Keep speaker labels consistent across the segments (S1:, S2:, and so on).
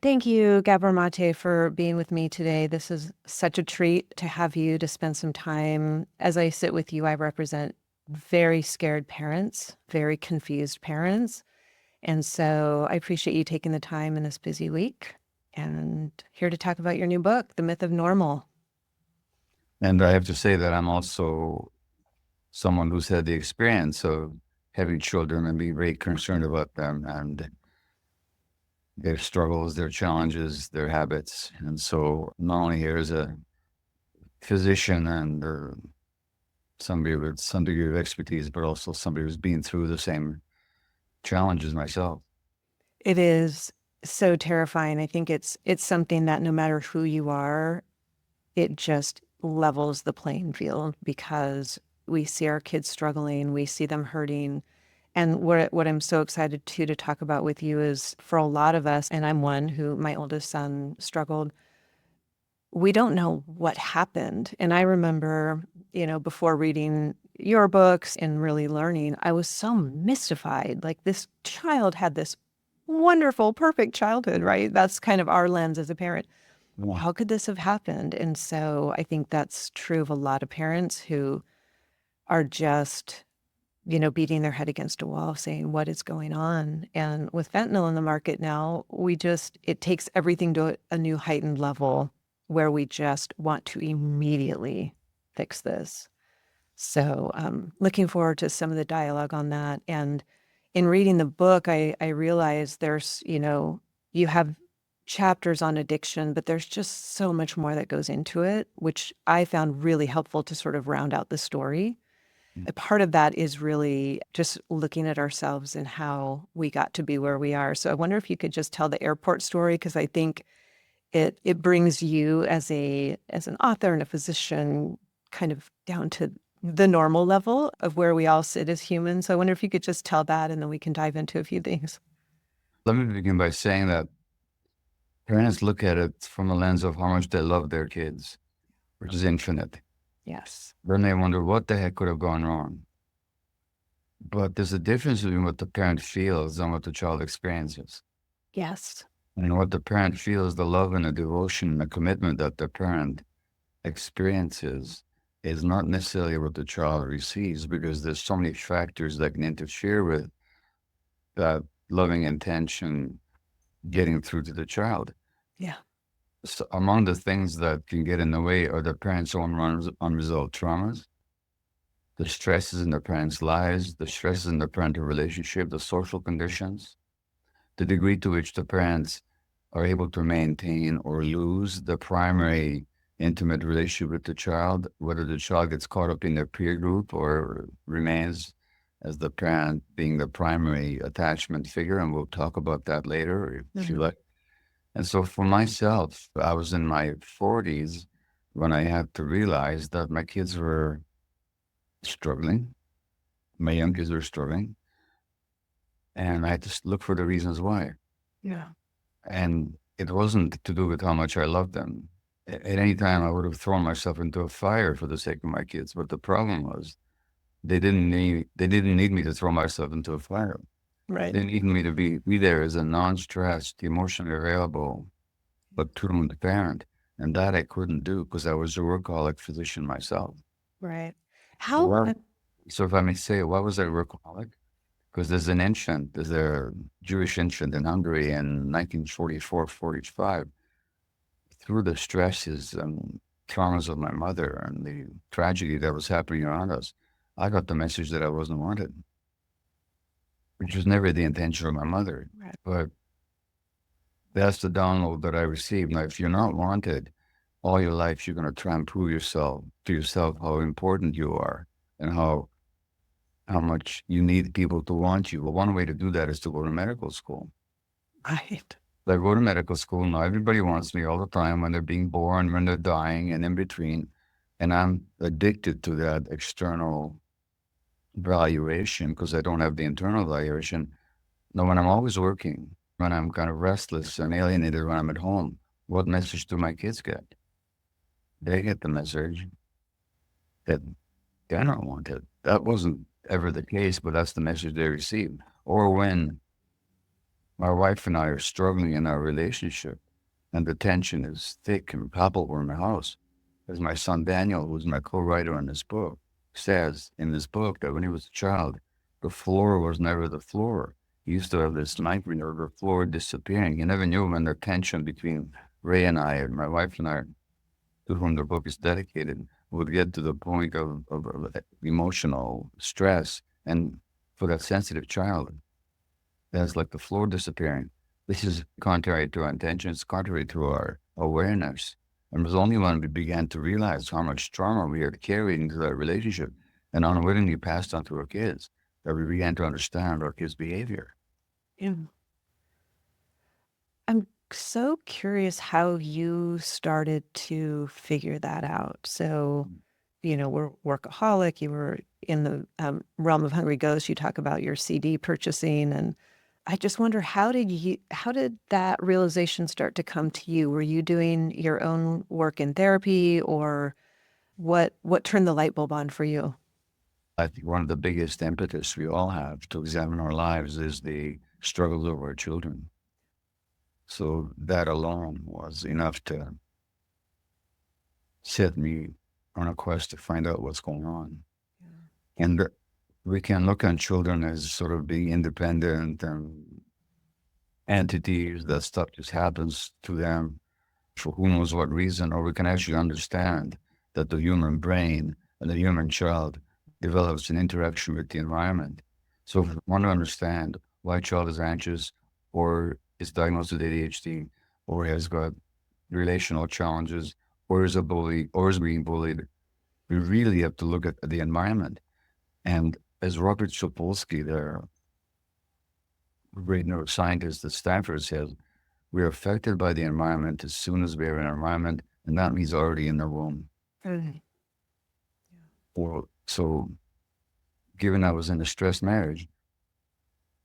S1: Thank you, Gabor Maté, for being with me today. This is such a treat to have you to spend some time. As I sit with you, I represent very scared parents, very confused parents. And so I appreciate you taking the time in this busy week and here to talk about your new book, The Myth of Normal.
S2: And I have to say that I'm also someone who's had the experience of having children and being very concerned about them and their struggles, their challenges, their habits. And so not only here as a physician and somebody with some degree of expertise, but also somebody who's been through the same challenges myself.
S1: It is so terrifying. I think it's something that no matter who you are, it just levels the playing field because we see our kids struggling, we see them hurting. And what I'm so excited to talk about with you is for a lot of us, and I'm one who my oldest son struggled, we don't know what happened. And I remember, before reading your books and really learning, I was so mystified. Like this child had this wonderful, perfect childhood, right? That's kind of our lens as a parent.
S2: Yeah.
S1: How could this have happened? And so I think that's true of a lot of parents who are just, beating their head against a wall saying, what is going on? And with fentanyl in the market now, it takes everything to a new heightened level where we just want to immediately fix this. So looking forward to some of the dialogue on that. And in reading the book, I realized there's, you have chapters on addiction, but there's just so much more that goes into it, which I found really helpful to sort of round out the story. A part of that is really just looking at ourselves and how we got to be where we are. So I wonder if you could just tell the airport story, because I think it brings you as an author and a physician kind of down to the normal level of where we all sit as humans. So I wonder if you could just tell that and then we can dive into a few things.
S2: Let me begin by saying that parents look at it from a lens of how much they love their kids, which is infinite.
S1: Yes.
S2: Then they wonder what the heck could have gone wrong. But there's a difference between what the parent feels and what the child experiences.
S1: Yes.
S2: And what the parent feels, the love and the devotion and the commitment that the parent experiences is not necessarily what the child receives because there's so many factors that can interfere with that loving intention getting through to the child.
S1: Yeah.
S2: So among the things that can get in the way are the parents' own unresolved traumas, the stresses in the parents' lives, the stresses in the parental relationship, the social conditions, the degree to which the parents are able to maintain or lose the primary intimate relationship with the child, whether the child gets caught up in their peer group or remains as the parent being the primary attachment figure. And we'll talk about that later if you
S1: Mhm.
S2: like. And so for myself, I was in my 40s when I had to realize that my kids were struggling. My young kids were struggling. And I had to look for the reasons why.
S1: Yeah.
S2: And it wasn't to do with how much I loved them. At any time, I would have thrown myself into a fire for the sake of my kids. But the problem was they didn't need me to throw myself into a fire.
S1: Right.
S2: They needed me to be there as a non-stressed, emotionally available, but tuned parent. And that I couldn't do because I was a workaholic physician myself.
S1: Right. How?
S2: Well, so if I may say, why was I a workaholic? Because there's a Jewish ancient in Hungary in 1944, 45. Through the stresses and traumas of my mother and the tragedy that was happening around us, I got the message that I wasn't wanted, which was never the intention of my mother.
S1: Right.
S2: But that's the download that I received. Now, if you're not wanted all your life, you're going to try and prove yourself to yourself how important you are and how much you need people to want you. Well, one way to do that is to go to medical school.
S1: Right.
S2: I go to medical school now. Everybody wants me all the time when they're being born, when they're dying, and in between. And I'm addicted to that external valuation because I don't have the internal valuation. Now, when I'm always working, when I'm kind of restless and alienated when I'm at home, what message do my kids get? They get the message that they're not wanted. That wasn't ever the case, but that's the message they received. Or when My wife and I are struggling in our relationship, and the tension is thick and palpable in the house. As my son Daniel, who's my co-writer on this book, says in this book that when he was a child, the floor was never the floor. He used to have this nightmare of the floor disappearing. He never knew when the tension between Ray and I, and my wife and I, to whom the book is dedicated, would get to the point of emotional stress. And for that sensitive child, that's like the floor disappearing. This is contrary to our intentions, contrary to our awareness. And it was only when we began to realize how much trauma we are carrying into that relationship and unwittingly passed on to our kids that we began to understand our kids' behavior.
S1: Yeah. I'm so curious how you started to figure that out. So, we're workaholic. You were in the realm of Hungry Ghost. You talk about your CD purchasing, and I just wonder how did that realization start to come to you? Were you doing your own work in therapy, or what turned the light bulb on for you?
S2: I think one of the biggest impetus we all have to examine our lives is the struggles of our children. So that alone was enough to set me on a quest to find out what's going on. And we can look on children as sort of being independent and entities that stuff just happens to them for who knows what reason, or we can actually understand that the human brain and the human child develops an interaction with the environment. So if we want to understand why a child is anxious or is diagnosed with ADHD or has got relational challenges or is a bully or is being bullied, we really have to look at the environment. And as Robert Sapolsky, the great neuroscientist at Stanford, says, we're affected by the environment as soon as we're in an environment, and that means already in the womb.
S1: Mhm.
S2: Or so, given I was in a stressed marriage,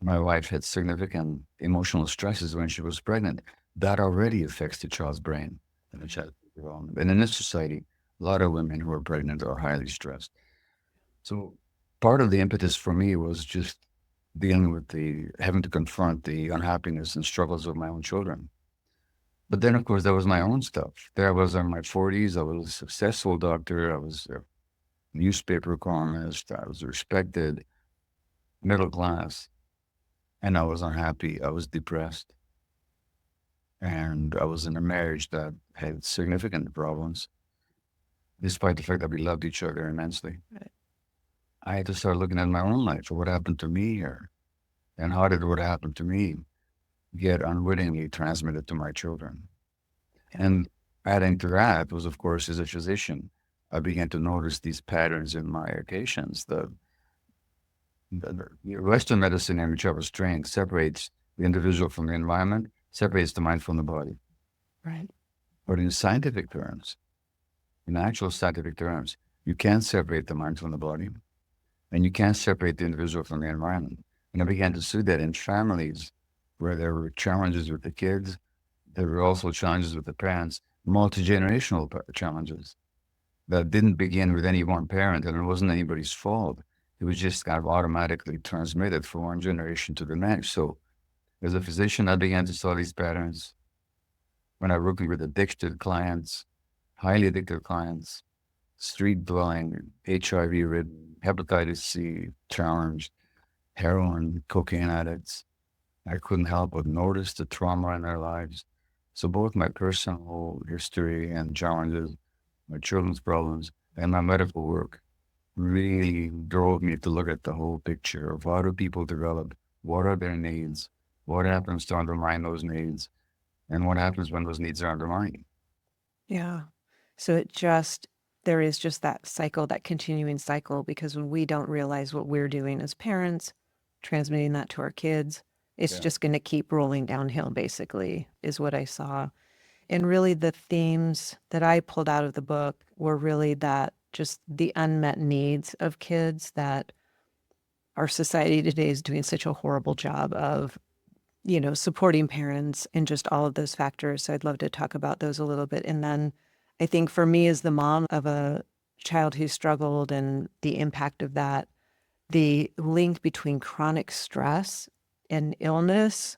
S2: my wife had significant emotional stresses when she was pregnant. That already affects the child's brain and the child's development. And in this society, a lot of women who are pregnant are highly stressed. So part of the impetus for me was just dealing with the having to confront the unhappiness and struggles of my own children. But then, of course, there was my own stuff. There I was in my 40s. I was a successful doctor. I was a newspaper columnist. I was respected, middle class, and I was unhappy. I was depressed. And I was in a marriage that had significant problems, despite the fact that we loved each other immensely.
S1: Right.
S2: I had to start looking at my own life. What happened to me here? And how did what happened to me get unwittingly transmitted to my children?
S1: Yeah.
S2: And adding to that was, of course, as a physician, I began to notice these patterns in my patients. The Western medicine in which I was trained separates the individual from the environment, separates the mind from the body.
S1: Right.
S2: But in scientific terms, in actual scientific terms, you can't separate the mind from the body, and you can't separate the individual from the environment. And I began to see that in families where there were challenges with the kids, there were also challenges with the parents, multi-generational challenges that didn't begin with any one parent, and it wasn't anybody's fault. It was just kind of automatically transmitted from one generation to the next. So as a physician, I began to saw these patterns when I worked with addicted clients, highly addicted clients, street dwelling, HIV ridden, hepatitis C challenged, heroin, cocaine addicts. I couldn't help but notice the trauma in their lives. So both my personal history and challenges, my children's problems, and my medical work really drove me to look at the whole picture of how do people develop, what are their needs, what happens to undermine those needs, and what happens when those needs are undermined.
S1: Yeah. So there is just that cycle, that continuing cycle, because when we don't realize what we're doing as parents, transmitting that to our kids, it's
S2: Yeah.
S1: just going to keep rolling downhill, basically, is what I saw. And really, the themes that I pulled out of the book were really that just the unmet needs of kids that our society today is doing such a horrible job of, supporting parents and just all of those factors. So I'd love to talk about those a little bit. And then I think for me as the mom of a child who struggled and the impact of that, the link between chronic stress and illness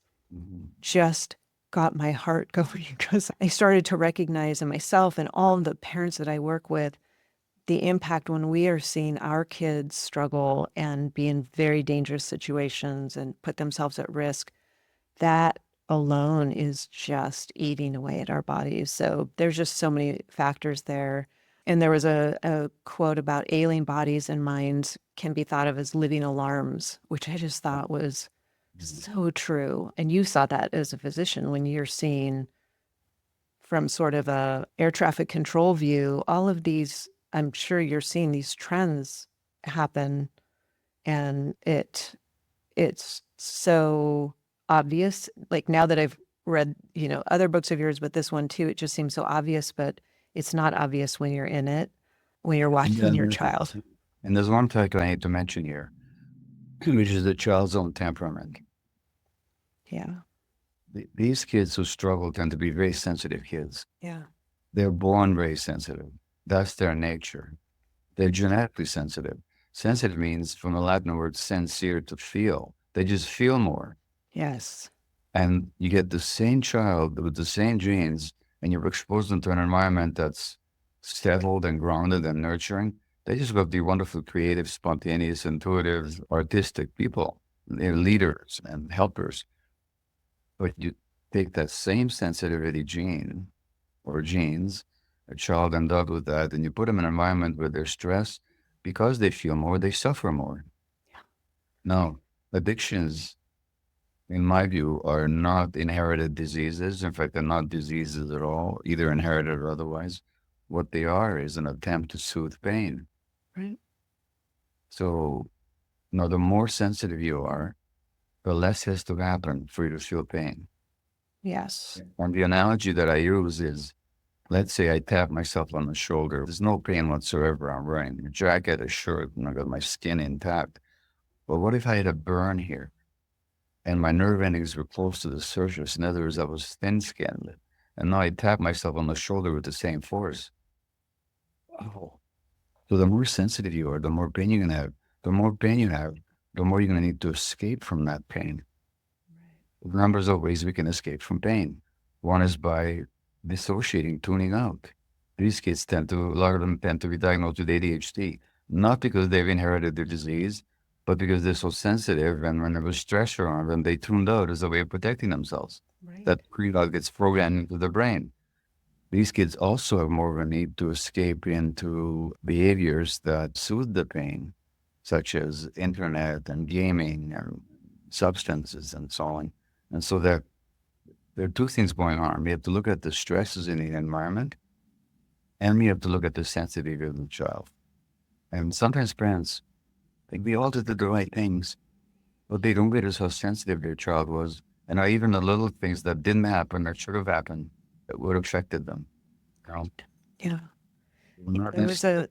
S1: just got my heart going because I started to recognize in myself and all of the parents that I work with the impact when we are seeing our kids struggle and be in very dangerous situations and put themselves at risk. That alone is just eating away at our bodies. So there's just so many factors there. And there was a quote about ailing bodies and minds can be thought of as living alarms, which I just thought was so true. And you saw that as a physician when you're seeing from sort of a air traffic control view, all of these, I'm sure you're seeing these trends happen, and it's so obvious. Like now that I've read, other books of yours, but this one too, it just seems so obvious, but it's not obvious when you're in it, when you're
S2: And
S1: watching your
S2: then,
S1: child.
S2: and there's one factor I need to mention here, which is the child's own temperament.
S1: Yeah.
S2: These kids who struggle tend to be very sensitive kids.
S1: Yeah.
S2: They're born very sensitive. That's their nature. They're genetically sensitive. Sensitive means from the Latin word sensere, to feel. They just feel more.
S1: Yes.
S2: And you get the same child with the same genes, and you're exposed into an environment that's settled and grounded and nurturing. They just got to be wonderful, creative, spontaneous, intuitive, artistic people. They're leaders and helpers. But you take that same sensitivity gene or genes, a child endowed with that, and you put them in an environment where they're stressed, because they feel more, they suffer more. Now, addictions, in my view, are not inherited diseases. In fact, they're not diseases at all, either inherited or otherwise. What they are is an attempt to soothe pain.
S1: Right.
S2: So, the more sensitive you are, the less has to happen for you to feel pain.
S1: Yes.
S2: And the analogy that I use is, let's say I tap myself on the shoulder. There's no pain whatsoever. I'm wearing a jacket, a shirt, and I got my skin intact. But what if I had a burn here and my nerve endings were close to the surface? In other words, I was thin-skinned. And now I tap myself on the shoulder with the same force. Oh. So the more sensitive you are, the more pain you're going to have. The more pain you have, the more you're going to need to escape from that pain. Right. Numbers of ways we can escape from pain. One is by dissociating, tuning out. These kids a lot of them tend to be diagnosed with ADHD, not because they've inherited the disease, but because they're so sensitive, and when there was stress around them, they tuned out as a way of protecting themselves.
S1: Right.
S2: That pre-out gets programmed into the brain. These kids also have more of a need to escape into behaviors that soothe the pain, such as internet and gaming and substances and so on. And so there are two things going on. We have to look at the stresses in the environment, and we have to look at the sensitivity of the child. And sometimes parents think we all did the right things, but they don't realize how sensitive their child was, and how even the little things that didn't happen that should have happened that would have affected them.
S1: Yeah.
S2: Not
S1: There was a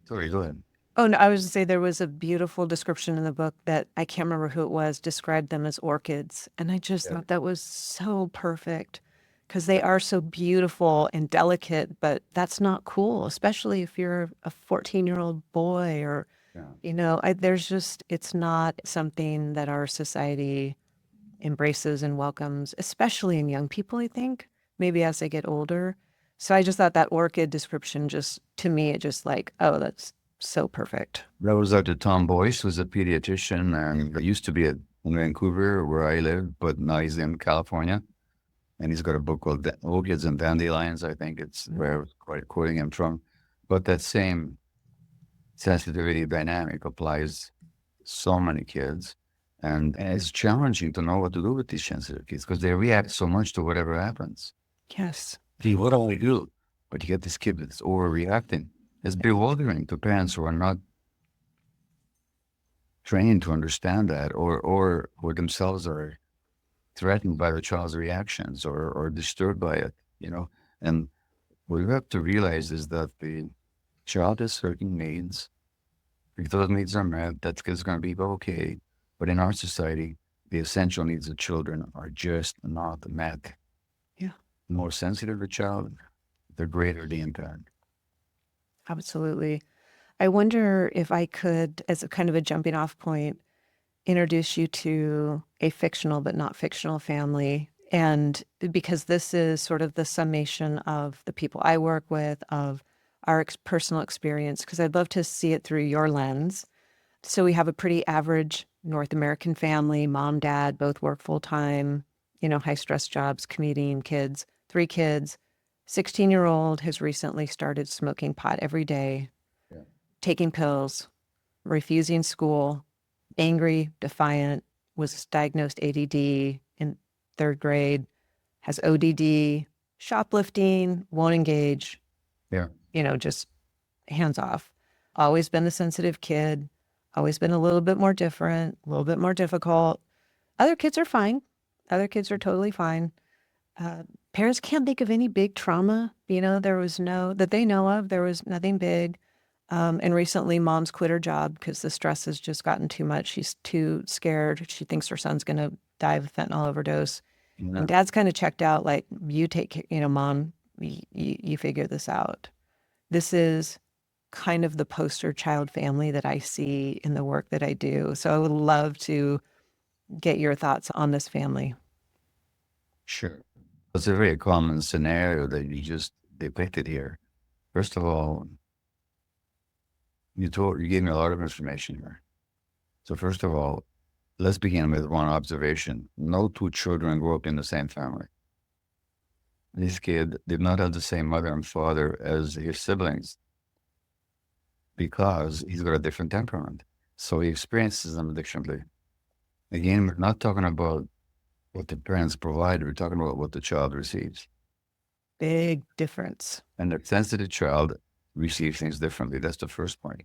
S2: Sorry, go ahead.
S1: Oh, no, I was to say there was a beautiful description in the book that I can't remember who it was, described them as orchids. And I just
S2: Yeah.
S1: thought that was so perfect because they are so beautiful and delicate, but that's not cool, especially if you're a 14-year-old boy or,
S2: Yeah.
S1: it's not something that our society embraces and welcomes, especially in young people, I think, maybe as they get older. So I just thought that orchid description just, to me, it just like, oh, that's so perfect.
S2: That was Dr. Tom Boyce, who's a pediatrician, and he used to be in Vancouver, where I live, but now he's in California. And he's got a book called Orchids and Dandelions, I think it's where I was quoting him from. But that same sensitivity dynamic applies so many kids. And it's challenging to know what to do with these sensitive kids because they react so much to whatever happens.
S1: Yes.
S2: See, what do I do? But you get this kid that's overreacting. It's bewildering to parents who are not trained to understand that, or themselves are threatened by the child's reactions or disturbed by it, And what we have to realize is that the child has certain needs. If those needs are met, that kid's going to be okay. But in our society, the essential needs of children are just not met.
S1: Yeah.
S2: The more sensitive the child, the greater the impact.
S1: Absolutely. I wonder if I could, as a kind of a jumping off point, introduce you to a fictional but not fictional family. And because this is sort of the summation of the people I work with, of our personal experience, because I'd love to see it through your lens. So we have a pretty average North American family, mom, dad, both work full time, high stress jobs, commuting, kids, 3 kids. 16-year-old has recently started smoking pot every day,
S2: Yeah.
S1: taking pills, refusing school, angry, defiant, was diagnosed ADD in 3rd grade, has ODD, shoplifting, won't engage,
S2: Yeah.
S1: just hands off. Always been the sensitive kid, always been a little bit more different, a little bit more difficult. Other kids are fine. Other kids are totally fine. Uh, Parents can't think of any big trauma. There was that they know of, there was nothing big. And recently, mom's quit her job because the stress has just gotten too much. She's too scared. She thinks her son's going to die of a fentanyl overdose.
S2: Yeah.
S1: And dad's kind of checked out, like, you take care, mom, you figure this out. This is kind of the poster child family that I see in the work that I do. So I would love to get your thoughts on this family.
S2: Sure. It's a very common scenario that you just depicted here. First of all, you gave me a lot of information here. So first of all, let's begin with one observation. No two children grew up in the same family. This kid did not have the same mother and father as his siblings because he's got a different temperament. So he experiences them differently. Again, we're not talking about what the parents provide. We're talking about what the child receives.
S1: Big difference.
S2: And the sensitive child receives things differently. That's the first point.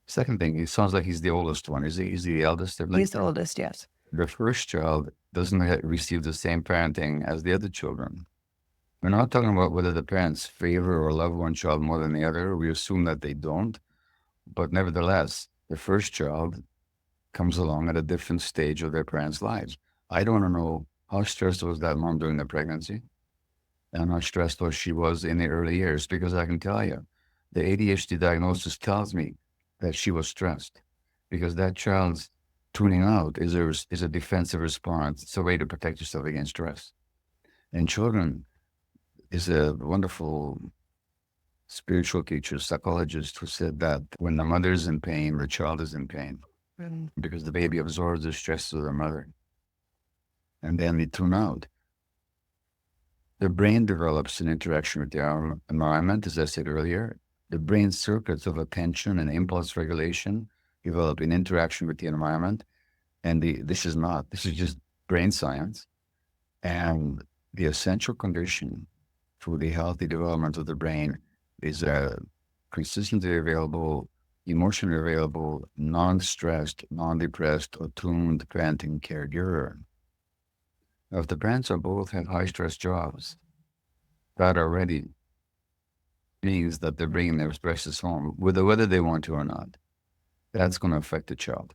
S2: Second thing, it sounds like he's the oldest one. Is he the eldest sibling?
S1: He's the oldest, yes.
S2: The first child doesn't receive the same parenting as the other children. We're not talking about whether the parents favor or love one child more than the other. We assume that they don't. But nevertheless, the first child comes along at a different stage of their parents' lives. I don't want to know how stressed was that mom during the pregnancy and how stressed was she was in the early years, because I can tell you, the ADHD diagnosis tells me that she was stressed because that child's tuning out is a defensive response. It's a way to protect yourself against stress. And children is a wonderful spiritual teacher, psychologist, who said that when the mother is in pain, the child is in pain because the baby absorbs the stress of the mother. And then they tune out. The brain develops in interaction with the environment, as I said earlier. The brain circuits of attention and impulse regulation develop in interaction with the environment. And this is just brain science. And the essential condition for the healthy development of the brain is a consistently available, emotionally available, non-stressed, non-depressed, attuned parenting caregiver. Now, if the parents are both have high-stress jobs, that already means that they're bringing their stresses home, whether they want to or not. That's going to affect the child.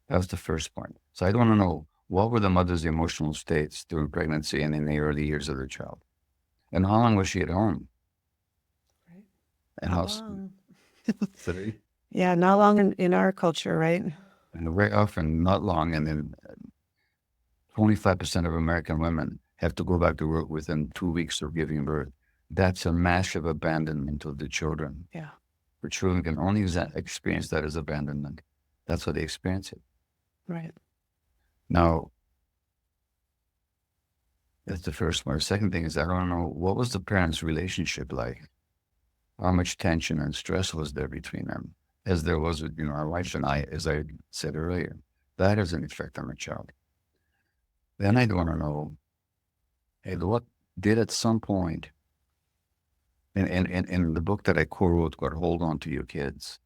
S2: That's the first point. So I want to know, what were the mother's emotional states during pregnancy and in the early years of the child? And how long was she at home?
S1: Right.
S2: And
S1: Not
S2: how
S1: long.
S2: 3?
S1: Yeah, not long in our culture, right?
S2: And very often, not long, and then 25% of American women have to go back to work within 2 weeks of giving birth. That's a massive abandonment of the children.
S1: Yeah.
S2: For children can only experience that as abandonment. That's how they experience it.
S1: Right.
S2: Now, that's the first one. The second thing is, I don't know, what was the parents' relationship like? How much tension and stress was there between them? As there was with, our wife and I, as I said earlier. That has an effect on the child. Then I'd want to know, hey, what did at some point, in the book that I co-wrote called Hold On to Your Kids,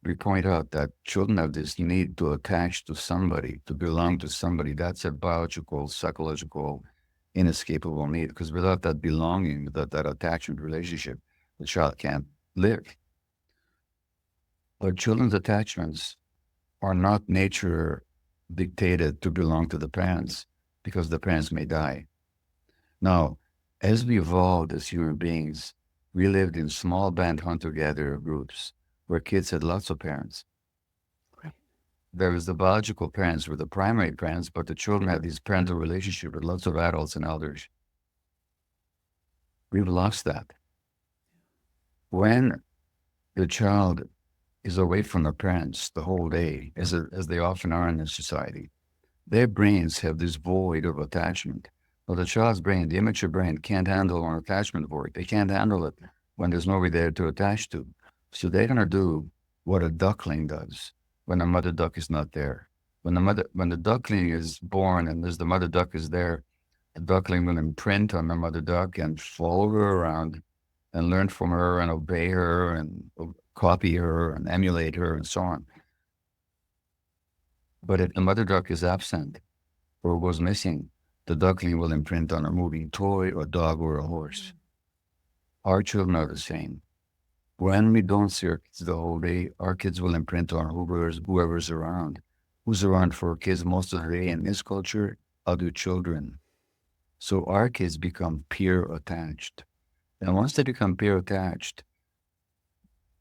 S2: we point out that children have this need to attach to somebody, to belong to somebody. That's a biological, psychological, inescapable need, because without that belonging, without that attachment relationship, the child can't live. But children's attachments are not nature dictated to belong to the parents, because the parents may die. Now, as we evolved as human beings, we lived in small band hunter-gatherer groups where kids had lots of parents.
S1: Right.
S2: there is the biological parents who are the primary parents, but the children have these parental relationships with lots of adults and elders. We've lost that. When the child is away from their parents the whole day, as they often are in this society, their brains have this void of attachment. Well, the child's brain, the immature brain, can't handle an attachment void. They can't handle it when there's nobody there to attach to. So they're going to do what a duckling does when the mother duck is not there. When the duckling is born and the mother duck is there, the duckling will imprint on the mother duck and follow her around and learn from her and obey her and copy her and emulate her and so on. But if the mother duck is absent or goes missing, the duckling will imprint on a moving toy or dog or a horse. Our children are the same. When we don't see our kids the whole day, our kids will imprint on whoever's around. Who's around for kids most of the day in this culture? Other children. So our kids become peer attached. And once they become peer attached,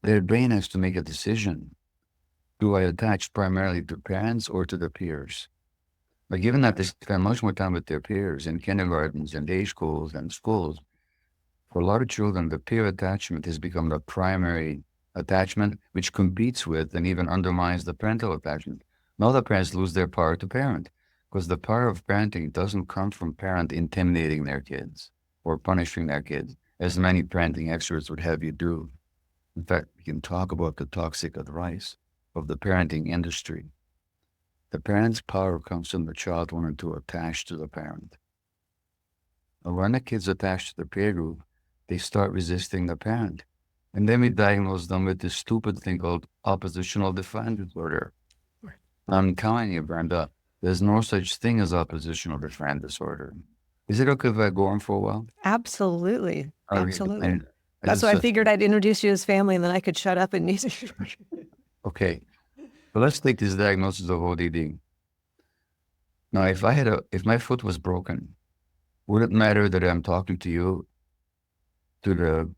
S2: their brain has to make a decision. Do I attach primarily to parents or to the peers? But given that they spend much more time with their peers in kindergartens and day schools and schools, for a lot of children, the peer attachment has become the primary attachment, which competes with and even undermines the parental attachment. Now the parents lose their power to parent, because the power of parenting doesn't come from parent intimidating their kids or punishing their kids, as many parenting experts would have you do. In fact, we can talk about the toxic advice of the parenting industry. The parent's power comes from the child wanting to attach to the parent. And when the kids attach to the peer group, they start resisting the parent. And then we diagnose them with this stupid thing called oppositional defiant disorder. I'm telling you, Brenda, there's no such thing as oppositional defiant disorder. Is it okay if I go on for a while?
S1: Absolutely.
S2: Okay,
S1: Absolutely.
S2: and
S1: That's why I figured I'd introduce you as family and then I could shut up and
S2: okay. But let's take this diagnosis of ODD. Now, if my foot was broken, would it matter that I'm talking to you to the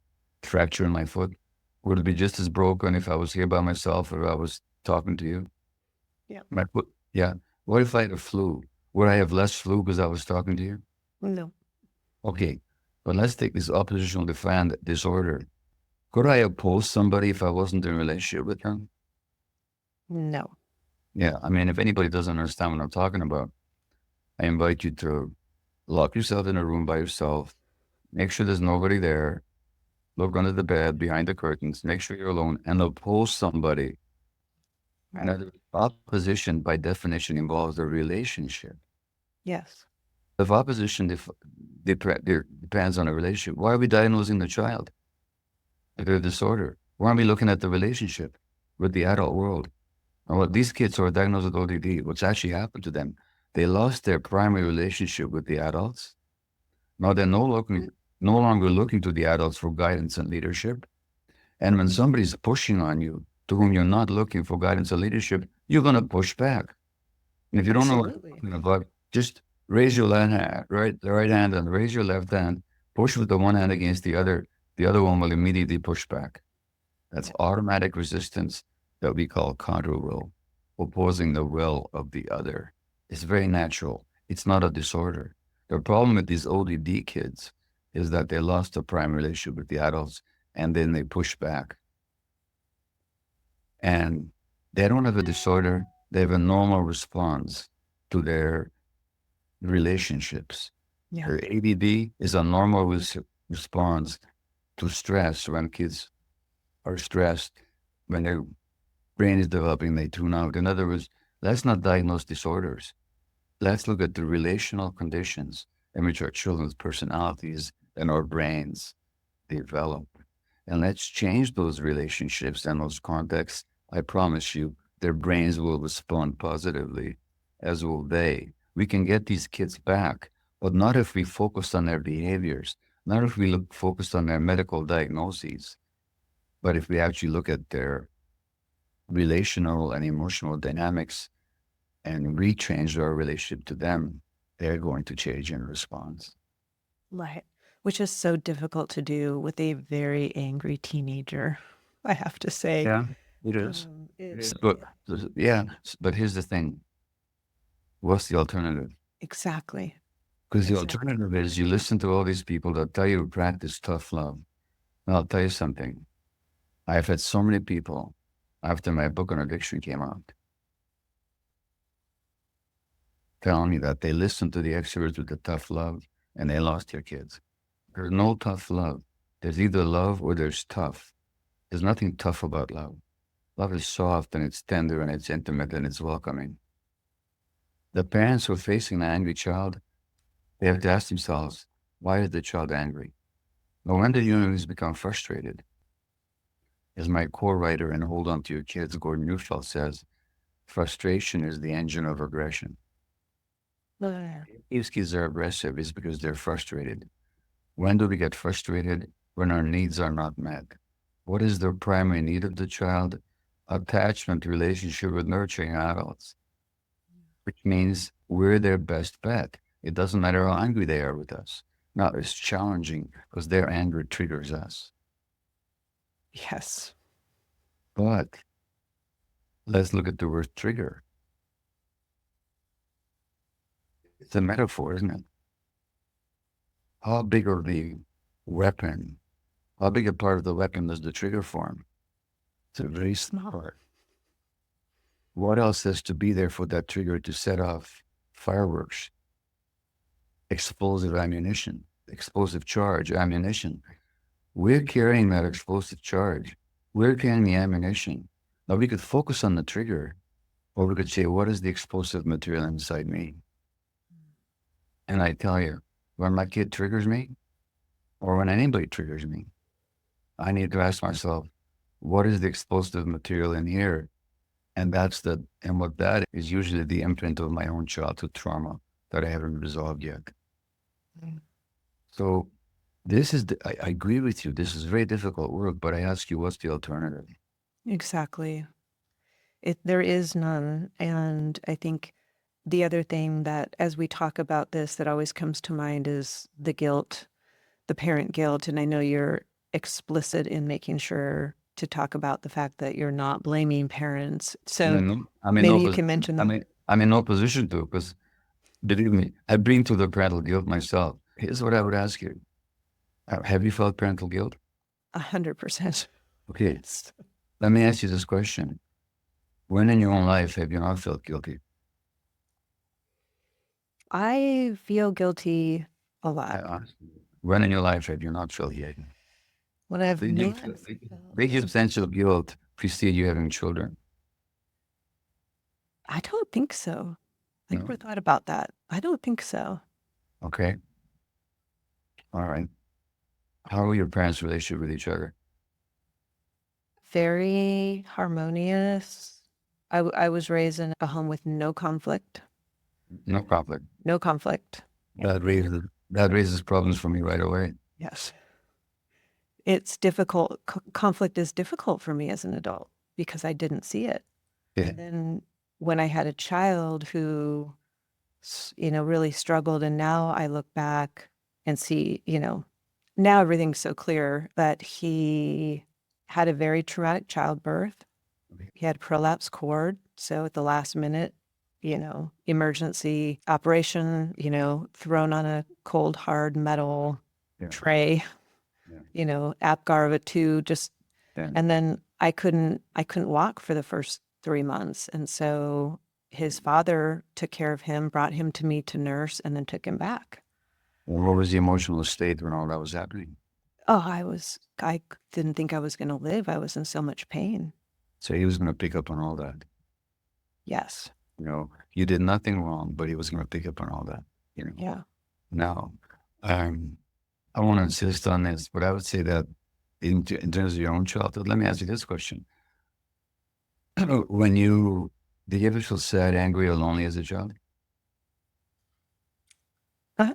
S2: fracture in my foot? Would it be just as broken if I was here by myself or if I was talking to you?
S1: Yeah.
S2: My foot, yeah. What if I had a flu? Would I have less flu because I was talking to you?
S1: No.
S2: Okay, but let's take this oppositional defiant disorder. Could I oppose somebody if I wasn't in a relationship with them?
S1: No.
S2: Yeah, I mean, if anybody doesn't understand what I'm talking about, I invite you to lock yourself in a room by yourself, make sure there's nobody there, look under the bed, behind the curtains, make sure you're alone, and oppose somebody.
S1: Right.
S2: Now, opposition, by definition, involves a relationship.
S1: Yes.
S2: If opposition depends on a relationship, why are we diagnosing the child with a disorder? Why aren't we looking at the relationship with the adult world? And what these kids who are diagnosed with ODD, what's actually happened to them, they lost their primary relationship with the adults. Now they're no longer looking to the adults for guidance and leadership. And when somebody's pushing on you, to whom you're not looking for guidance or leadership, you're going to push back. And if you don't know what I'm talking about, just raise your the right hand and raise your left hand, push with the one hand against the other one will immediately push back. That's automatic resistance that we call counter will, opposing the will of the other. It's very natural. It's not a disorder. The problem with these ODD kids is that they lost a primary relationship with the adults and then they push back. And they don't have a disorder. They have a normal response to their relationships.
S1: Yeah.
S2: Their ADD is a normal response to stress. When kids are stressed, when their brain is developing, they tune out. In other words, let's not diagnose disorders. Let's look at the relational conditions in which our children's personalities and our brains develop. And let's change those relationships and those contexts. I promise you, their brains will respond positively, as will they. We can get these kids back, but not if we focus on their behaviors, not if we focus on their medical diagnoses, but if we actually look at their relational and emotional dynamics and rechange our relationship to them, they're going to change in response.
S1: Right. Which is so difficult to do with a very angry teenager, I have to say.
S2: Yeah. It is.
S1: It
S2: But yeah, but here's the thing. What's the alternative?
S1: exactly.
S2: Because the
S1: Exactly.
S2: alternative is you listen to all these people that tell you to practice tough love. And I'll tell you something. I've had so many people after my book on addiction came out telling me that they listened to the experts with the tough love and they lost their kids. There's no tough love. There's either love or there's tough. There's nothing tough about love. Love is soft and it's tender and it's intimate and it's welcoming. The parents who are facing an angry child, they have to ask themselves, why is the child angry? But when the humans become frustrated, as my co-writer in Hold On to Your Kids, Gordon Neufeld says, frustration is the engine of aggression.
S1: Uh,
S2: If kids are aggressive, it's because they're frustrated. When do we get frustrated? When our needs are not met. What is the primary need of the child? Attachment, relationship with nurturing adults, which means we're their best bet. It doesn't matter how angry they are with us. Now, it's challenging because their anger triggers us.
S1: yes.
S2: But let's look at the word trigger. It's a metaphor, isn't it? How big are the weapon? How big a part of the weapon does the trigger form? It's a very small part. What else has to be there for that trigger to set off fireworks, explosive ammunition, explosive charge, ammunition? We're carrying that explosive charge. We're carrying the ammunition. Now we could focus on the trigger, or we could say, what is the explosive material inside me? And I tell you, when my kid triggers me, or when anybody triggers me, I need to ask myself, what is the explosive material in here? And what that is usually the imprint of my own childhood trauma that I haven't resolved yet.
S1: Mm.
S2: So I agree with you. This is very difficult work, but I ask you, what's the alternative?
S1: Exactly. There is none. And I think the other thing that, as we talk about this, that always comes to mind is the guilt, the parent guilt. And I know you're explicit in making sure to talk about the fact that you're not blaming parents. So maybe you can mention that.
S2: I'm in no position to, because believe me, I bring to the parental guilt myself. Here's what I would ask you. Have you felt parental guilt?
S1: 100%.
S2: Okay.
S1: Yes.
S2: Let me ask you this question. When in your own life have you not felt guilty?
S1: I feel guilty a lot.
S2: When in your life have you not felt guilty?
S1: When I've
S2: Did you
S1: not
S2: big
S1: felt,
S2: substantial guilt precede you having children?
S1: I don't think so. I
S2: No.
S1: never thought about that. I don't think so.
S2: Okay. All right. How are your parents' relationship with each other?
S1: Very harmonious. I was raised in a home with no conflict.
S2: No conflict.
S1: No conflict.
S2: That raises problems for me right away.
S1: Yes. It's difficult. Conflict is difficult for me as an adult because I didn't see it.
S2: Yeah.
S1: And then when I had a child who, really struggled, and now I look back and see, now everything's so clear, but he had a very traumatic childbirth. He had prolapsed cord. So at the last minute, emergency operation, thrown on a cold, hard metal
S2: Yeah.
S1: tray,
S2: Yeah.
S1: Apgar of a two, just,
S2: Yeah.
S1: and then I couldn't walk for the first 3 months. And so his father took care of him, brought him to me to nurse, and then took him back.
S2: Well, what was the emotional state when all that was happening?
S1: Oh, I didn't think I was going to live. I was in so much pain.
S2: So he was going to pick up on all that.
S1: Yes.
S2: You did nothing wrong, but he was going to pick up on all that.
S1: Yeah.
S2: Now, I want to insist on this, but I would say that in terms of your own childhood, let me ask you this question. Did you ever feel sad, angry, or lonely as a child?
S1: Uh,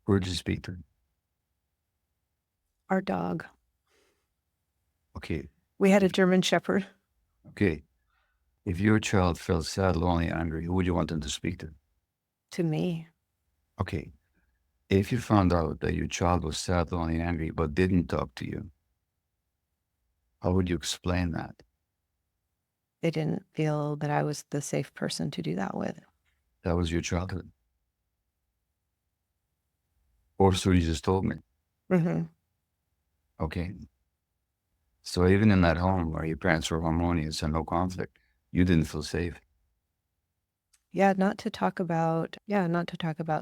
S2: Who did you speak to?
S1: our dog.
S2: Okay.
S1: We had a German Shepherd.
S2: Okay. If your child felt sad, lonely, angry, who would you want them to speak to?
S1: To me.
S2: Okay. If you found out that your child was sad, lonely, angry, but didn't talk to you, How would you explain that?
S1: They didn't feel that I was the safe person to do that with.
S2: That was your childhood. Or so you just told me.
S1: Hmm.
S2: Okay. So even in that home where your parents were harmonious and no conflict, you didn't feel safe.
S1: Yeah, not to talk about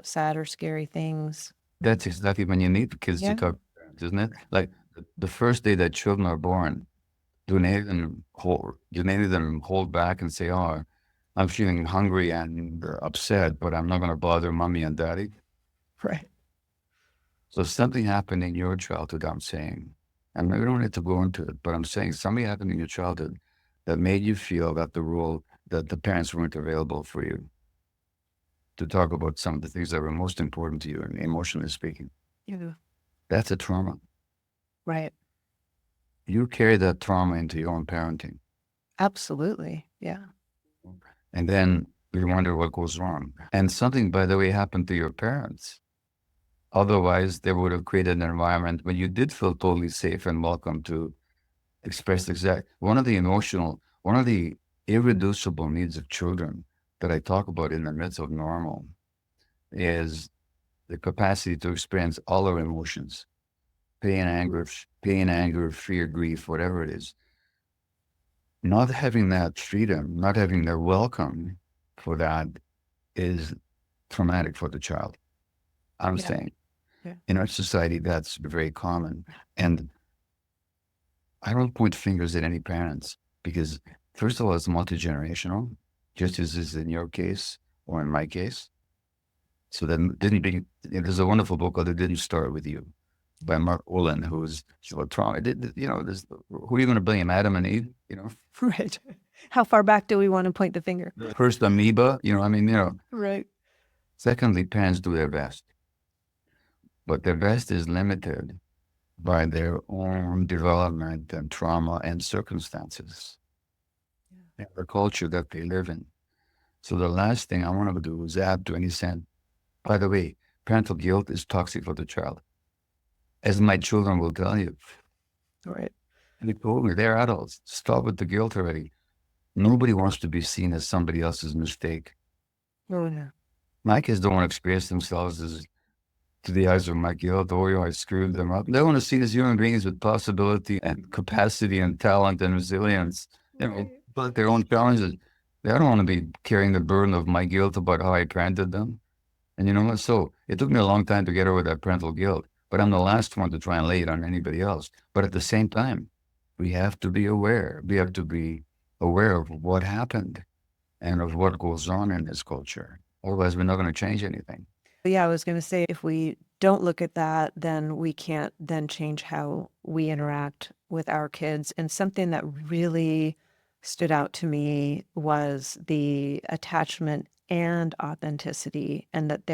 S1: sad or scary things.
S2: That's exactly when you need the kids to
S1: Yeah.
S2: talk, isn't it? Like the first day that children are born, do any of them hold back and say, "Oh, I'm feeling hungry and upset, but I'm not going to bother mommy and daddy"?
S1: Right.
S2: So something happened in your childhood, I'm saying, and we don't need to go into it, but I'm saying something happened in your childhood that made you feel that the parents weren't available for you to talk about some of the things that were most important to you, and emotionally speaking.
S1: Yeah.
S2: That's a trauma.
S1: Right.
S2: You carry that trauma into your own parenting.
S1: Absolutely. Yeah.
S2: And then we wonder what goes wrong. And something, by the way, happened to your parents. Otherwise, they would have created an environment where you did feel totally safe and welcome to express one of the irreducible needs of children that I talk about in the midst of normal is the capacity to experience all our emotions, pain, anger, fear, grief, whatever it is. Not having that freedom, not having the welcome for that is traumatic for the child. I'm
S1: Yeah.
S2: saying
S1: Yeah.
S2: in our society, that's very common. And I don't point fingers at any parents because, first of all, it's multi-generational, just as is in your case or in my case. So then didn't be, there's a wonderful book called It Didn't Start With You by Mark Olin, who's about trauma. Who are you going to blame? Adam and Eve,
S1: Right. How far back do we want to point the finger?
S2: First amoeba,
S1: Right.
S2: Secondly, parents do their best, but their best is limited by their own development and trauma and circumstances and the culture that they live in. So the last thing I want to do is add to any sense. By the way, parental guilt is toxic for the child, as my children will tell you.
S1: Right.
S2: And they told me they're adults. Stop with the guilt already. Nobody wants to be seen as somebody else's mistake.
S1: Oh, no.
S2: My kids don't want to experience themselves as to the eyes of my guilt. Oh, I screwed them up. They want to see as human beings with possibility and capacity and talent and resilience.
S1: Right.
S2: But their own challenges. They don't want to be carrying the burden of my guilt about how I parented them. And you know what? So it took me a long time to get over that parental guilt, but I'm the last one to try and lay it on anybody else. But at the same time, we have to be aware. We have to be aware of what happened and of what goes on in this culture. Otherwise, we're not going to change anything.
S1: Yeah, I was going to say if we don't look at that, then we can't then change how we interact with our kids. And something that really stood out to me was the attachment and authenticity, and that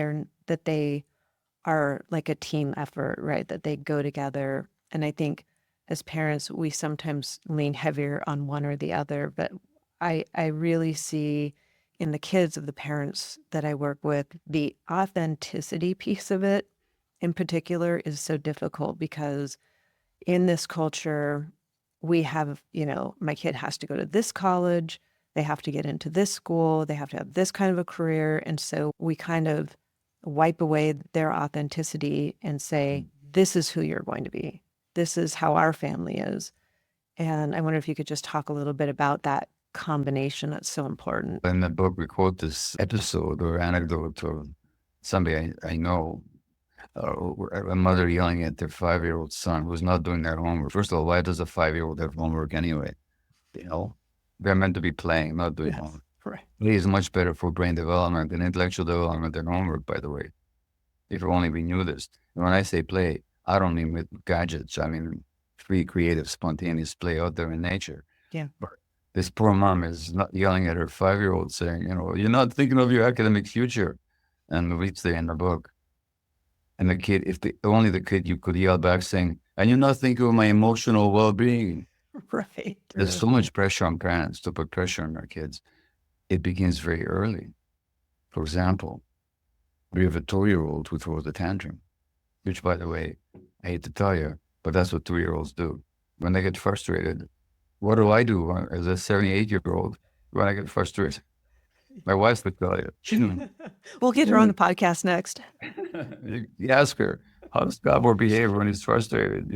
S1: they are like a team effort, right? That they go together. And I think as parents, we sometimes lean heavier on one or the other, but I really see in the kids of the parents that I work with, the authenticity piece of it in particular is so difficult because in this culture, we have, my kid has to go to this college, they have to get into this school, they have to have this kind of a career. And so we kind of wipe away their authenticity and say, this is who you're going to be. This is how our family is. And I wonder if you could just talk a little bit about that combination that's so important.
S2: In the book, we quote this episode or anecdote of somebody I know, a mother yelling at their 5-year-old son who's not doing their homework. First of all, why does a 5-year-old have homework anyway? They're meant to be playing, not doing homework.
S1: Right.
S2: Play is much better for brain development and intellectual development than homework, by the way. If only we knew this. And when I say play, I don't mean with gadgets. I mean free, creative, spontaneous play out there in nature.
S1: Yeah.
S2: But this poor mom is not yelling at her 5-year-old saying, you're not thinking of your academic future. And we say in the book. And the kid, only the kid you could yell back saying, and you're not thinking of my emotional well-being.
S1: Right.
S2: There's so much pressure on parents to put pressure on their kids. It begins very early. For example, we have a 2-year-old who throws a tantrum, which, by the way, I hate to tell you, but that's what 2-year-olds do. When they get frustrated, What do I do as a 78-year-old when I get frustrated? My wife would tell you.
S1: We'll get her on the podcast next.
S2: You ask her, how does Gabor behave when he's frustrated?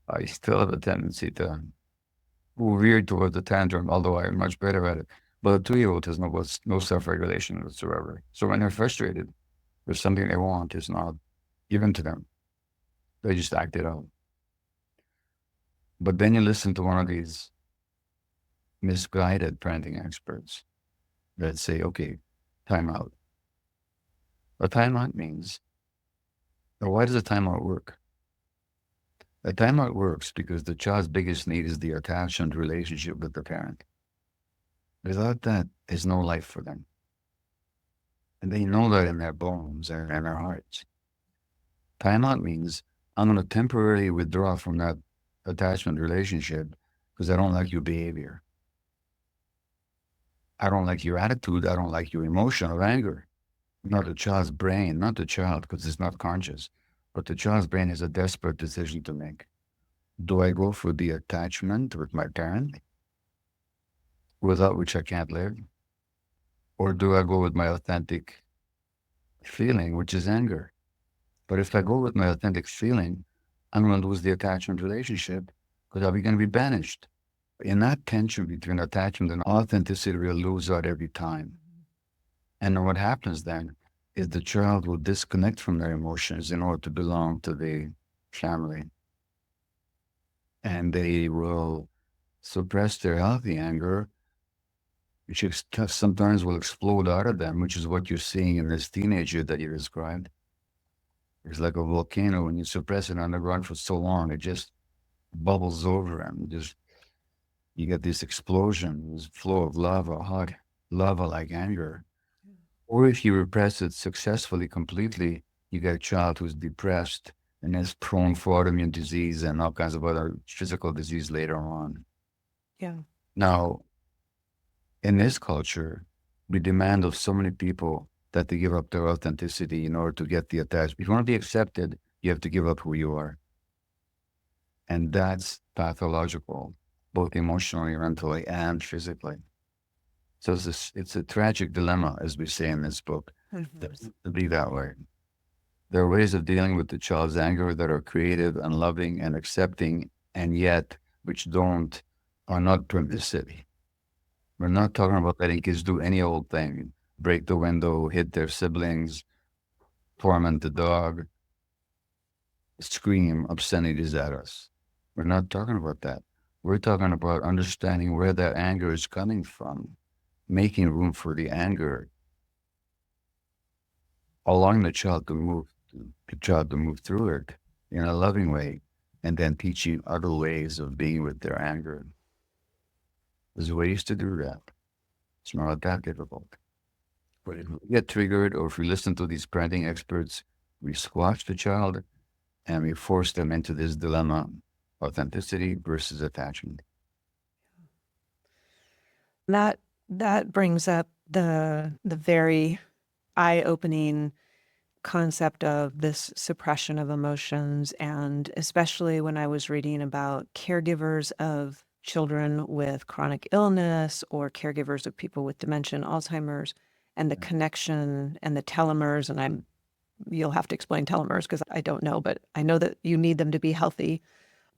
S2: I still have a tendency to weird towards the tantrum, although I'm much better at it. But a 2-year-old has no self-regulation whatsoever. So when they're frustrated, there's something they want is not given to them. They just act it out. But then you listen to one of these misguided parenting experts that say, okay, timeout. A timeout means, or why does a timeout work? A timeout works because the child's biggest need is the attachment relationship with the parent. Without that, there's no life for them. And they know that in their bones and in their hearts. Timeout means I'm going to temporarily withdraw from that attachment relationship because I don't like your behavior. I don't like your attitude. I don't like your emotion of anger. Not the child's brain, not the child because it's not conscious, but the child's brain has a desperate decision to make. Do I go for the attachment with my parent, without which I can't live? Or do I go with my authentic feeling, which is anger? But if I go with my authentic feeling, I'm going to lose the attachment relationship because I'll be going to be banished. In that tension between attachment and authenticity, we'll lose out every time. And then what happens then is the child will disconnect from their emotions in order to belong to the family. And they will suppress their healthy anger, which sometimes will explode out of them, which is what you're seeing in this teenager that you described. It's like a volcano. When you suppress it underground for so long, it just bubbles over and you get this explosion, this flow of lava, hot lava like anger. Or if you repress it successfully, completely, you get a child who's depressed and is prone for autoimmune disease and all kinds of other physical disease later on.
S1: Yeah.
S2: Now, in this culture, we demand of so many people that they give up their authenticity in order to get the attachment. If you want to be accepted, you have to give up who you are. And that's pathological, both emotionally, mentally, and physically. So it's a tragic dilemma, as we say in this book, to be that way. There are ways of dealing with the child's anger that are creative and loving and accepting, and yet which are not permissive. We're not talking about letting kids do any old thing, break the window, hit their siblings, torment the dog, scream obscenities at us. We're not talking about that. We're talking about understanding where that anger is coming from, making room for the anger, allowing the child to move through it in a loving way, and then teaching other ways of being with their anger. There's ways to do that. It's not that difficult. But if we get triggered or if we listen to these parenting experts, we squash the child and we force them into this dilemma, authenticity versus attachment.
S1: That brings up the very eye-opening concept of this suppression of emotions, and especially when I was reading about caregivers of children with chronic illness or caregivers of people with dementia and Alzheimer's, and the connection and the telomeres, and you'll have to explain telomeres because I don't know, but I know that you need them to be healthy.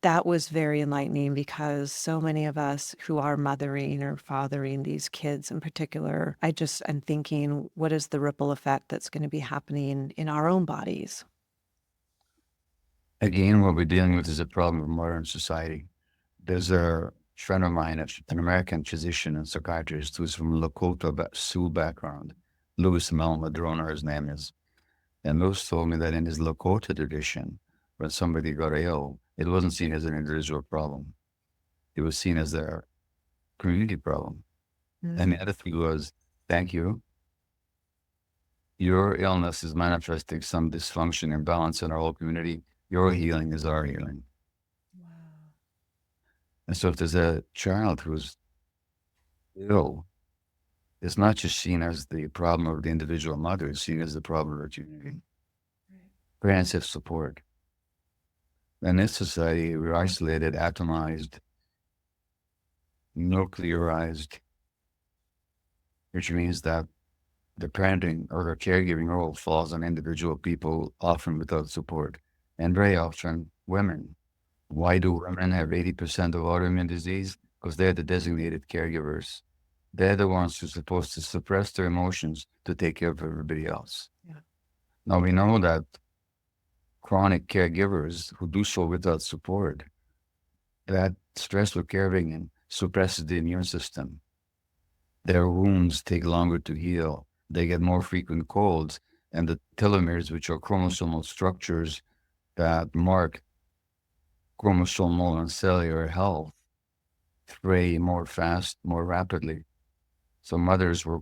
S1: That was very enlightening because so many of us who are mothering or fathering these kids in particular, I'm thinking, what is the ripple effect that's going to be happening in our own bodies?
S2: Again, what we're dealing with is a problem of modern society. There's a friend of mine, an American physician and psychiatrist who's from Lakota Sioux background. Louis Madrona, his name is. And Louis told me that in his Lakota tradition, when somebody got ill, it wasn't seen as an individual problem. It was seen as a community problem. And the attitude was, thank you. Your illness is manifesting some dysfunction, imbalance in our whole community. Your healing is our healing.
S1: Wow.
S2: And so if there's a child who's ill, it's not just seen as the problem of the individual mother, it's seen as the problem of the community. Right. Parents have support. In this society, we're isolated, atomized, nuclearized, which means that the parenting or the caregiving role falls on individual people, often without support, and very often women. Why do women have 80% of autoimmune disease? Because they're the designated caregivers. They're the ones who are supposed to suppress their emotions to take care of everybody else.
S1: Yeah.
S2: Now, we know that chronic caregivers who do so without support, that stressful caregiving suppresses the immune system. Their wounds take longer to heal. They get more frequent colds, and the telomeres, which are chromosomal structures that mark chromosomal and cellular health, fray more fast, more rapidly. So mothers were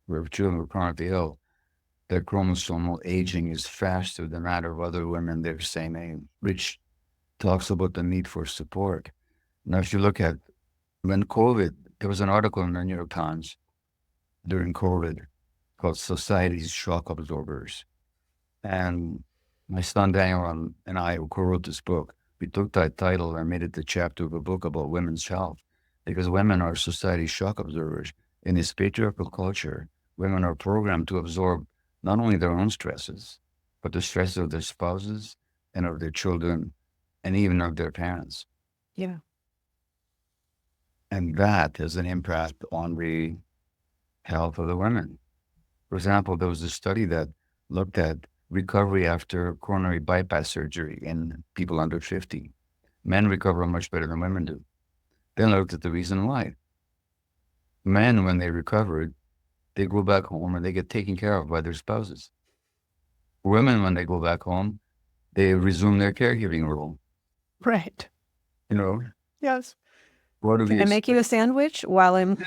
S2: where children were chronically ill, their chromosomal aging is faster than that of other women their same age, which talks about the need for support. Now, if you look at when COVID, there was an article in the New York Times during COVID called Society's Shock Absorbers. And my son Daniel and I, who co-wrote this book, we took that title and made it the chapter of a book about women's health, because women are society's shock absorbers. In this patriarchal culture, women are programmed to absorb not only their own stresses, but the stresses of their spouses and of their children and even of their parents.
S1: Yeah.
S2: And that has an impact on the health of the women. For example, there was a study that looked at recovery after coronary bypass surgery in people under 50. Men recover much better than women do. Then looked at the reason why. Men, when they recovered, they go back home and they get taken care of by their spouses. Women, when they go back home, they resume their caregiving role.
S1: Right.
S2: You know,
S1: Yes.
S2: what do
S1: Can
S2: we
S1: I make you a sandwich while I'm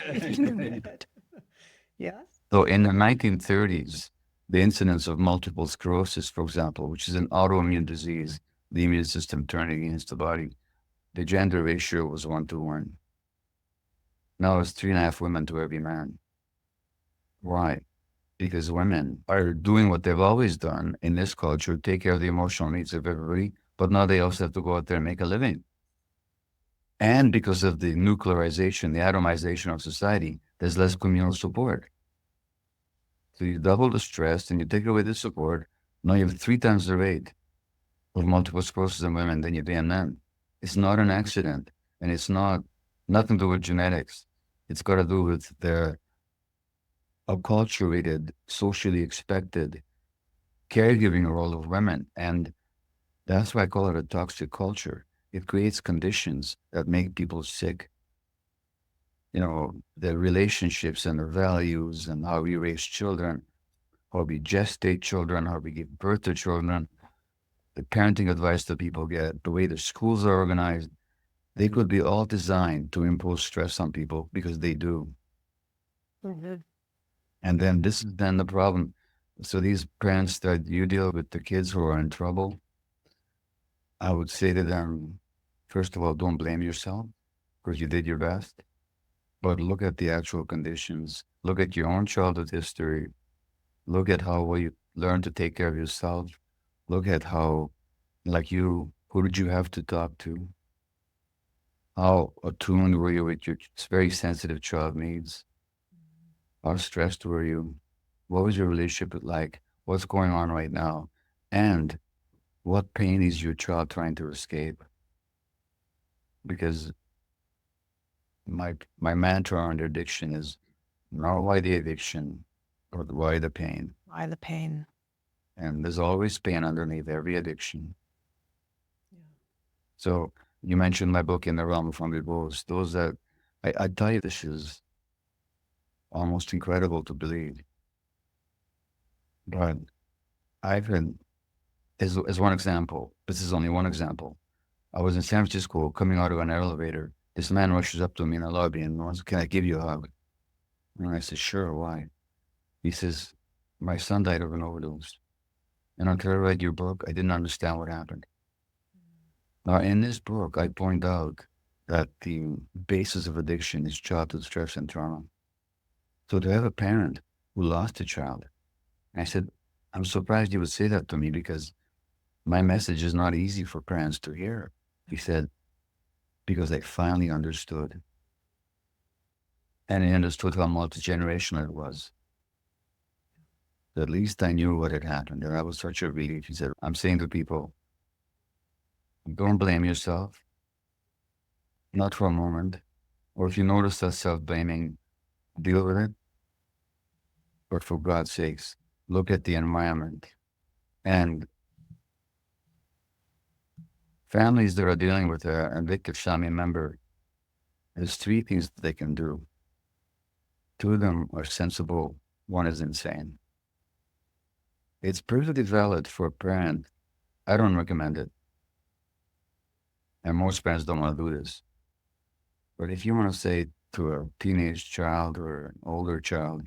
S1: Yes.
S2: So in the 1930s, the incidence of multiple sclerosis, for example, which is an autoimmune disease, the immune system turning against the body, the gender ratio was 1 to 1. Now it's 3.5 women to every man. Why? Because women are doing what they've always done in this culture, take care of the emotional needs of everybody, but now they also have to go out there and make a living. And because of the nuclearization, the atomization of society, there's less communal support. So you double the stress and you take away the support. Now you have 3 times the rate of multiple sclerosis in women than you do in men. It's not an accident, and it's nothing to do with genetics. It's got to do with the acculturated, socially expected caregiving role of women. And that's why I call it a toxic culture. It creates conditions that make people sick. You know, the relationships and the values and how we raise children, how we gestate children, how we give birth to children, the parenting advice that people get, the way the schools are organized, they could be all designed to impose stress on people because they do.
S1: Mm-hmm.
S2: And then this is then the problem. So these parents that you deal with, the kids who are in trouble, I would say to them, first of all, don't blame yourself because you did your best, but look at the actual conditions. Look at your own childhood history. Look at how well you learned to take care of yourself. Look at how, like you, who did you have to talk to? How attuned were you with your very sensitive child needs? How stressed were you? What was your relationship like? What's going on right now? And what pain is your child trying to escape? Because my mantra on addiction is not why the addiction, but why the pain.
S1: Why the pain?
S2: And there's always pain underneath every addiction.
S1: Yeah.
S2: So you mentioned my book, In the Realm of Unbelievers. Those that I tell you, this is almost incredible to believe. But I've had, as one example, this is only one example. I was in San Francisco coming out of an elevator. This man rushes up to me in the lobby and wants, can I give you a hug? And I said, sure, why? He says, my son died of an overdose. And until I read your book, I didn't understand what happened. Now, in this book, I point out that the basis of addiction is childhood stress and trauma. So to have a parent who lost a child, I said, I'm surprised you would say that to me because my message is not easy for parents to hear. He said, because they finally understood. And he understood how multi-generational it was. At least I knew what had happened. And that was such a relief. He said, I'm saying to people, don't blame yourself, not for a moment. Or if you notice that self-blaming, deal with it. But for God's sakes, look at the environment. And families that are dealing with a victim family member, there's three things that they can do. Two of them are sensible. One is insane. It's perfectly valid for a parent. I don't recommend it. And most parents don't want to do this. But if you want to say to a teenage child or an older child,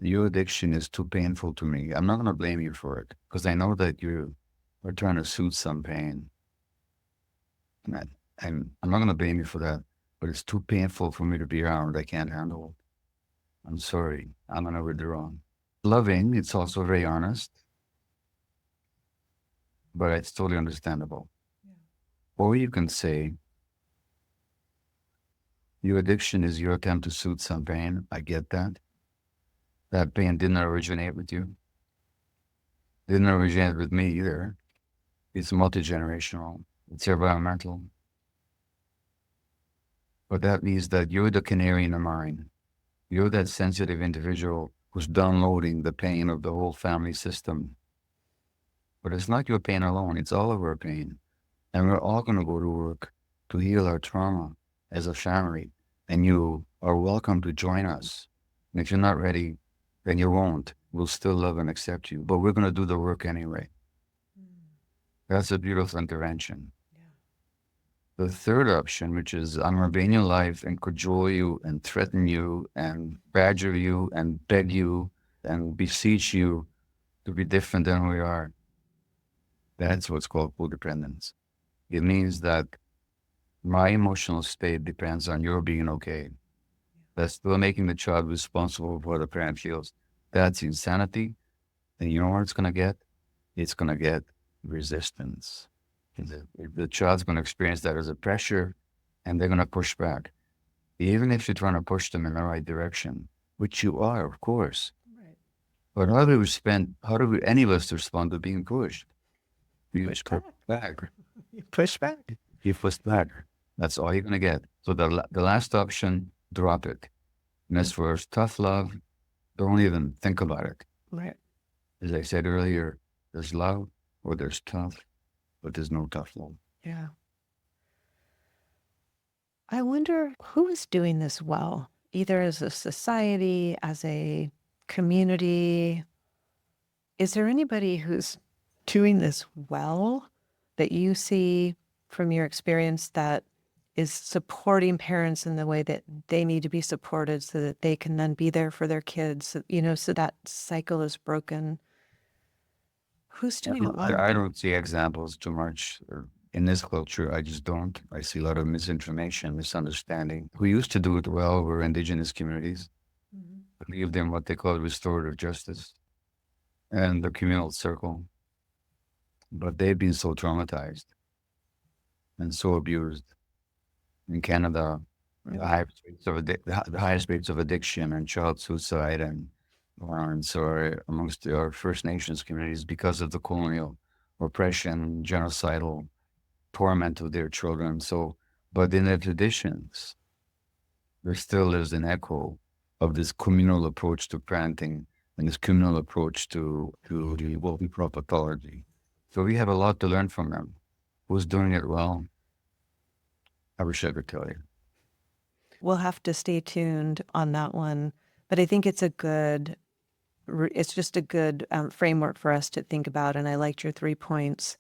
S2: your addiction is too painful to me, I'm not going to blame you for it because I know that you are trying to soothe some pain. I'm not going to blame you for that, but it's too painful for me to be around. I can't handle it. I'm sorry. I'm going to withdraw. Loving, it's also very honest, but it's totally understandable. Yeah. Or you can say, your addiction is your attempt to soothe some pain. I get that. That pain didn't originate with you. Didn't originate with me either. It's multi-generational. It's environmental. But that means that you're the canary in the mine. You're that sensitive individual who's downloading the pain of the whole family system. But it's not your pain alone. It's all of our pain. And we're all going to go to work to heal our trauma as a family. And you are welcome to join us. And if you're not ready, then you won't. We'll still love and accept you. But we're going to do the work anyway. That's a beautiful intervention. Yeah. The third option, which is I'm going to be in your life and cajole you and threaten you and badger you and beg you and beseech you to be different than we are. That's what's called codependence. It means that my emotional state depends on your being okay. That's still making the child responsible for what the parent feels. That's insanity. And you know what it's going to get? It's going to get resistance. The child's going to experience that as a pressure, and they're going to push back. Even if you're trying to push them in the right direction, which you are, of course. Right. But how do any of us respond to being pushed? You push back. You push back. You push back. That's all you're going to get. So the last option, drop it. And as for tough love, don't even think about it. Right. As I said earlier, there's love or there's tough, but there's no tough love.
S1: Yeah. I wonder who is doing this well, either as a society, as a community. Is there anybody who's doing this well that you see from your experience that is supporting parents in the way that they need to be supported so that they can then be there for their kids, so that cycle is broken? Who's doing it well?
S2: I don't see examples too much in this culture. I just don't. I see a lot of misinformation, misunderstanding. Who used to do it well were indigenous communities, believed in what they call restorative justice and the communal circle. But they've been so traumatized and so abused. In Canada, the highest rates of addiction and child suicide and violence are amongst our First Nations communities because of the colonial oppression, genocidal torment of their children. So, but in their traditions, there still lives an echo of this communal approach to parenting and this communal approach to what we call pathology. So we have a lot to learn from them. Who's doing it well? I wish I could tell you.
S1: We'll have to stay tuned on that one, but I think it's just a good framework for us to think about. And I liked your 3 points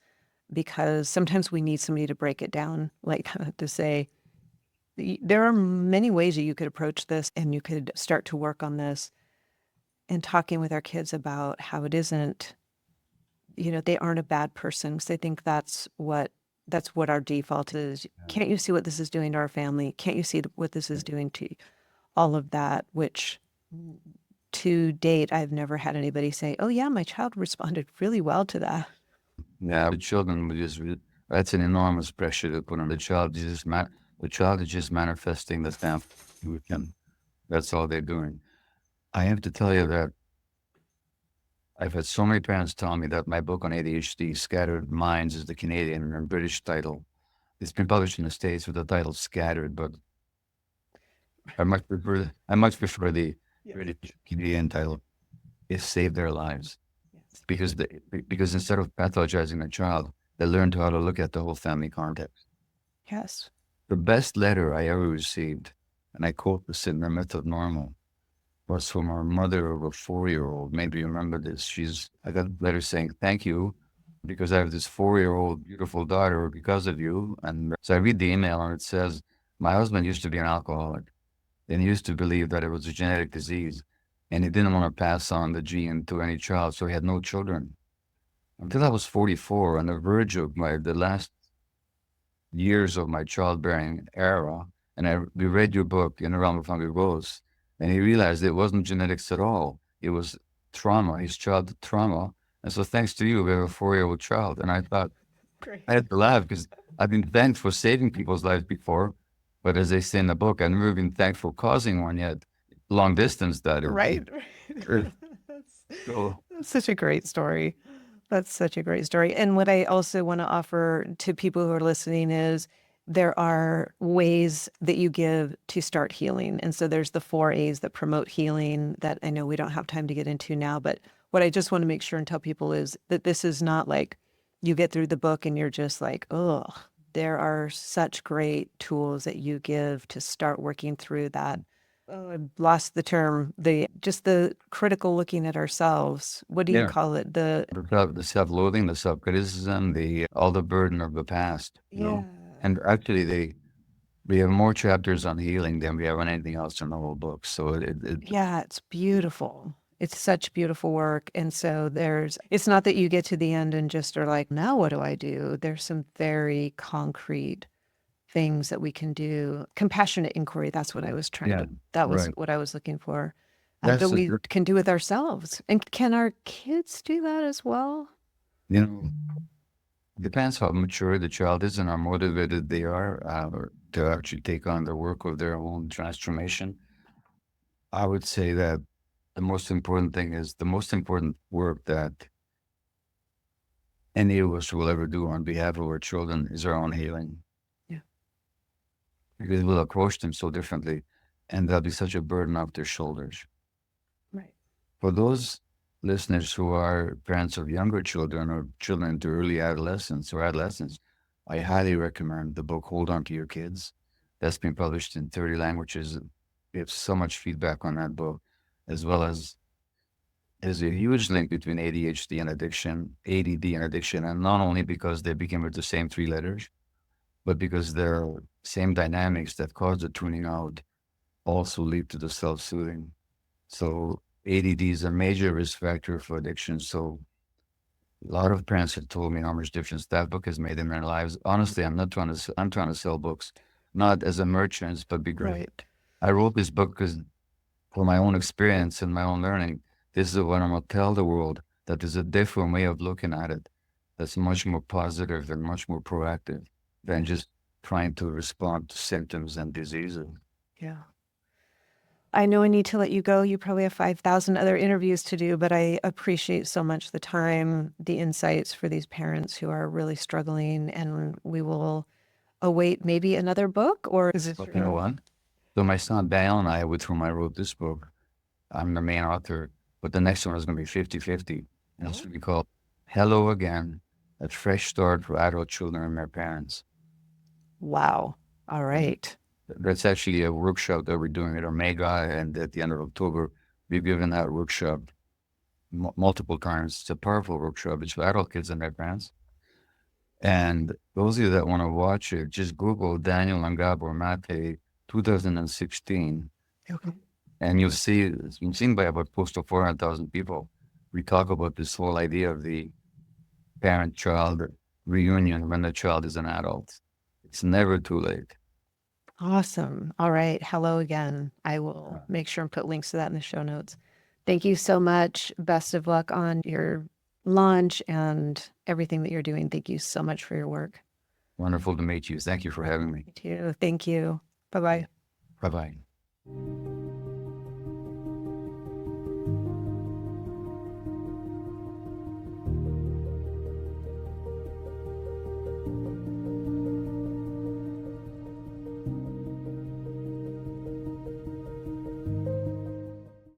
S1: because sometimes we need somebody to break it down, like to say, there are many ways that you could approach this and you could start to work on this, and talking with our kids about how it isn't, they aren't a bad person, because I think that's what our default is. Can't you see what this is doing to our family? Can't you see what this is doing to all of that? Which to date, I've never had anybody say, oh yeah, my child responded really well to that.
S2: Yeah, the children would that's an enormous pressure to put on the child. The child is just manifesting the stamp. That's all they're doing. I have to tell you that I've had so many parents tell me that my book on ADHD, Scattered Minds, is the Canadian and British title. It's been published in the States with the title Scattered, but I much prefer the
S1: Yes.
S2: British Canadian title. It saved their lives
S1: Yes.
S2: because instead of pathologizing a child, they learned how to look at the whole family context.
S1: Yes.
S2: The best letter I ever received, and I quote this in the Myth of Normal, was from our mother of a 4-year-old. Maybe you remember this. I got a letter saying, "Thank you, because I have this 4-year-old beautiful daughter because of you." And so I read the email and it says, "My husband used to be an alcoholic and he used to believe that it was a genetic disease. And he didn't want to pass on the gene to any child, so he had no children. Until I was 44, on the verge of the last years of my childbearing era, and we read your book, In the Realm of Hungry Ghosts, and he realized it wasn't genetics at all. It was trauma, his childhood trauma. And so thanks to you, we have a 4-year-old child." And I thought,
S1: Great.
S2: I had to laugh because I've been thanked for saving people's lives before, but as they say in the book, I've never been thanked for causing one yet. Long distance, that is.
S1: Right.
S2: Sure.
S1: That's,
S2: So,
S1: that's such a great story. That's such a great story. And what I also want to offer to people who are listening is there are ways that you give to start healing. And so there's the 4 A's that promote healing that I know we don't have time to get into now. But what I just want to make sure and tell people is that this is not like you get through the book and you're just like, oh, there are such great tools that you give to start working through that. Oh, I lost the term. The critical looking at ourselves. What do you
S2: yeah,
S1: call it?
S2: the self-loathing, the self-criticism, all the burden of the past,
S1: Yeah.
S2: And actually, we have more chapters on healing than we have on anything else in the whole book. So
S1: Yeah, it's beautiful. It's such beautiful work. And so it's not that you get to the end and just are like, now what do I do? There's some very concrete things that we can do. Compassionate inquiry.
S2: yeah,
S1: That was
S2: right.
S1: what I was looking for. That
S2: That's
S1: we can do with ourselves. And can our kids do that as well?
S2: you know, depends how mature the child is and how motivated they are to actually take on the work of their own transformation. I would say that the most important thing is the most important work that any of us will ever do on behalf of our children is our own healing,
S1: Yeah.
S2: because we'll approach them so differently and there'll be such a burden off their shoulders.
S1: Right.
S2: For those listeners who are parents of younger children or children into early adolescence, I highly recommend the book Hold On to Your Kids. That's been published in 30 languages. We have so much feedback on that book, as well as there's a huge link between ADHD and addiction, ADD and addiction, and not only because they begin with the same 3 letters, but because their same dynamics that cause the tuning out also lead to the self-soothing. So ADD is a major risk factor for addiction. So a lot of parents have told me how much difference that book has made in their lives. Honestly, I'm trying to sell books, not as a merchant, but because
S1: Right.
S2: I wrote this book because for my own experience and my own learning, this is what I'm going to tell the world, that there's a different way of looking at it that's much more positive and much more proactive than just trying to respond to symptoms and diseases.
S1: Yeah. I know I need to let you go. You probably have 5,000 other interviews to do, but I appreciate so much the time, the insights for these parents who are really struggling. And we will await maybe another book, or is it
S2: But you know what? So my son Daniel and I, with whom I wrote this book, I'm the main author, but the next one is going to be 50-50. And it's going to be called Hello Again, a fresh start for adult children and their parents.
S1: Wow. All
S2: And
S1: right.
S2: that's actually a workshop that we're doing at Omega. And at the end of October, we've given that workshop multiple times. It's a powerful workshop. It's for adult kids and their parents. And those of you that want to watch it, just Google Daniel and Gabor Maté 2016,
S1: Okay.
S2: and you'll see it's been seen by about close to 400,000 people. We talk about this whole idea of the parent-child reunion when the child is an adult. It's never too late.
S1: Awesome. All right. Hello again. I will make sure and put links to that in the show notes. Thank you so much. Best of luck on your launch and everything that you're doing. Thank you so much for your work.
S2: Wonderful to meet you. Thank you for having me.
S1: You too. Thank you. Bye bye.
S2: Bye bye.